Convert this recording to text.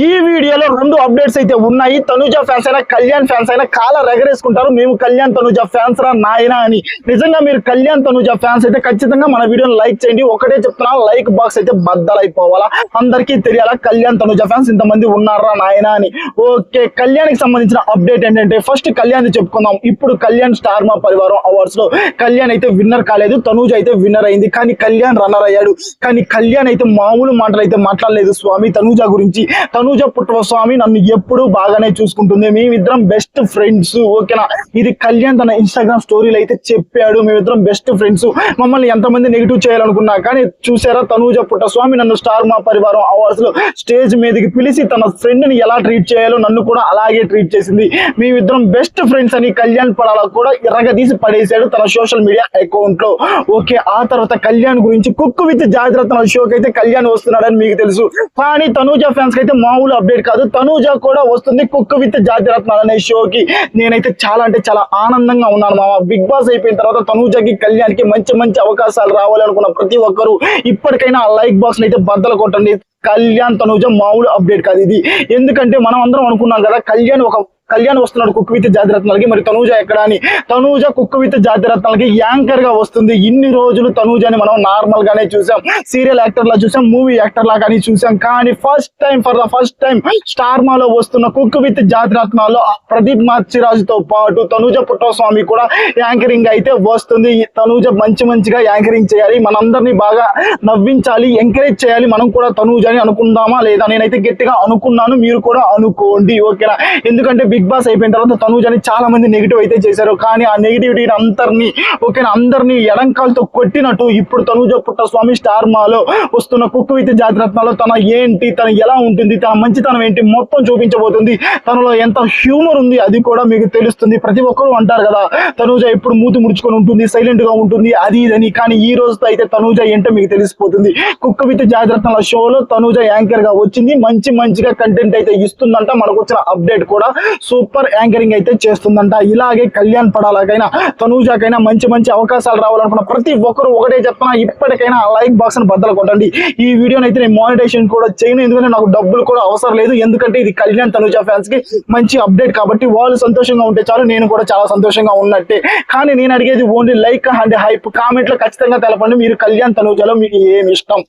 ఈ వీడియోలో రెండు అప్డేట్స్ అయితే ఉన్నాయి. తనుజ ఫ్యాన్స్ అయినా కళ్యాణ్ ఫ్యాన్స్ అయినా కాలర్ ఎగరేసుకుంటారు, మేము కళ్యాణ్ తనుజ ఫ్యాన్స్ రా నాయనా అని. నిజంగా మీరు కళ్యాణ్ తనుజ ఫ్యాన్స్ అయితే ఖచ్చితంగా మన వీడియోని లైక్ చేయండి. ఒకటే చెప్తున్నా, లైక్ బాక్స్ అయితే బద్దలైపోవాలా, అందరికీ తెలియాలా కళ్యాణ్ తనుజ ఫ్యాన్స్ ఇంతమంది ఉన్నారా నాయనా అని. ఓకే, కళ్యాణ్కి సంబంధించిన అప్డేట్ ఏంటంటే, ఫస్ట్ కళ్యాణ్ చెప్పుకుందాం. ఇప్పుడు కళ్యాణ్ స్టార్ మా పరివారం అవార్డ్స్ లో కళ్యాణ్ అయితే విన్నర్ కాలేదు, తనుజ అయితే విన్నర్ అయింది. కానీ కళ్యాణ్ రన్నర్ అయ్యాడు. కానీ కళ్యాణ్ అయితే మామూలు మాటలు అయితే మాట్లాడలేదు స్వామి తనుజ గురించి. తనుజ పుట్టస్వామి నన్ను ఎప్పుడు బాగానే చూసుకుంటుంది, మేమిద్దరం బెస్ట్ ఫ్రెండ్స్. ఓకేనా, ఇది కళ్యాణ్ తన ఇన్స్టాగ్రామ్ స్టోరీలో అయితే చెప్పాడు, మేమిద్దరం బెస్ట్ ఫ్రెండ్స్. మమ్మల్ని ఎంతమంది నెగిటివ్ చేయాలనుకున్నా కానీ చూసారా, తనుజ పుట్టస్వామి నన్ను స్టార్ మా పరివారం అవార్డ్స్ లో స్టేజ్ మీదకి పిలిచి తన ఫ్రెండ్ ని ఎలా ట్రీట్ చేయాలో నన్ను కూడా అలాగే ట్రీట్ చేసింది. మేమిద్దరం బెస్ట్ ఫ్రెండ్స్ అని కళ్యాణ్ పడాల కూడా ఎర్రగదీసి పడేశాడు తన సోషల్ మీడియా అకౌంట్ లో. ఓకే, ఆ తర్వాత కళ్యాణ్ గురించి కుక్ విత్ జాతిరత్న షోకి అయితే కళ్యాణ్ వస్తున్నాడని మీకు తెలుసు. కానీ తనుజ ఫ్యాన్స్ అయితే మామూలు అప్డేట్ కాదు, తనుజ కూడా వస్తుంది కుక్ విత్ జాతిరత్న అనే షోకి. నేనైతే చాలా అంటే చాలా ఆనందంగా ఉన్నాను మామ. బిగ్ బాస్ అయిపోయిన తర్వాత తనుజకి కళ్యాణ్ కి మంచి మంచి అవకాశాలు రావాలి అనుకున్న ప్రతి ఒక్కరు ఇప్పటికైనా ఆ లైక్ బాక్స్ అయితే బద్దలు కొట్టండి. కళ్యాణ్ తనుజ మామూలు అప్డేట్ కాదు ఇది. ఎందుకంటే మనం అందరం అనుకున్నాం కదా కళ్యాణ్ వస్తున్నాడు కుక్ విత్ జాతిరత్నాలకి, మరి తనుజ ఎక్కడ అని. తనుజ కుక్ విత్ జాతిరత్నాలకి యాంకర్ గా వస్తుంది. ఇన్ని రోజులు తనుజని మనం నార్మల్ గానే చూసాం, సీరియల్ యాక్టర్ లా చూసాం, మూవీ యాక్టర్ లా కానీ చూసాం. కానీ for the first time star మాలో వస్తున్న కుక్ విత్ జాతిరత్నాల్లో ప్రదీప్ మాచిరాజుతో పాటు తనుజ పుట్టస్వామి కూడా యాంకరింగ్ అయితే వస్తుంది. తనుజ మంచిగా యాంకరింగ్ చేయాలి, మనందరినీ బాగా నవ్వించాలి, ఎంకరేజ్ చేయాలి. మనం కూడా తనుజని అనుకుందామా లేదా? నేనైతే గట్టిగా అనుకున్నాను, మీరు కూడా అనుకోండి. ఓకేనా, ఎందుకంటే బిగ్ బాస్ అయిపోయిన తర్వాత తనుజని చాలా మంది నెగిటివ్ అయితే చేశారు. కానీ ఆ నెగిటివిటీ అందరినీ ఎడంకాలతో కొట్టినట్టు ఇప్పుడు తనుజ పుట్టస్వామి స్టార్ మాలో వస్తున్న కుక్ విత్ జాతిరత్నాల్లో తన ఎలా ఉంటుంది, తన మంచితనం ఏంటి మొత్తం చూపించబోతుంది. తనలో ఎంత హ్యూమర్ ఉంది అది కూడా మీకు తెలుస్తుంది. ప్రతి ఒక్కరు అంటారు కదా, తనుజ ఎప్పుడు మూతి ముడుచుకొని ఉంటుంది, సైలెంట్ గా ఉంటుంది, అది ఇదని. కానీ ఈ రోజుతో అయితే తనుజ ఏంటో మీకు తెలిసిపోతుంది. కుక్ విత్ జాతిరత్నాల షోలో తనుజ యాంకర్ గా వచ్చింది, మంచిగా కంటెంట్ అయితే ఇస్తుందంట. మనకు వచ్చిన అప్డేట్ కూడా సూపర్ యాంకరింగ్ అయితే చేస్తుందంట. ఇలాగే కళ్యాణ్ పడాలకైనా తనుజకైనా మంచి అవకాశాలు రావాలనుకున్న ప్రతి ఒక్కరు ఒకటే చెప్తున్నా, ఇప్పటికైనా లైక్ బాక్స్ ని బద్దలు కొట్టండి. ఈ వీడియోని అయితే నేను మానిటైజేషన్ కూడా చేయను, ఎందుకంటే నాకు డబ్బులు కూడా అవసరం లేదు. ఎందుకంటే ఇది కళ్యాణ్ తనుజ ఫ్యాన్స్ కి మంచి అప్డేట్ కాబట్టి వాళ్ళు సంతోషంగా ఉంటే చాలు, నేను కూడా చాలా సంతోషంగా ఉన్నట్టే. కానీ నేను అడిగేది only like and hype. Comment లో ఖచ్చితంగా తెలపండి, మీరు కళ్యాణ్ తనుజలో మీకు ఏమి ఇష్టం.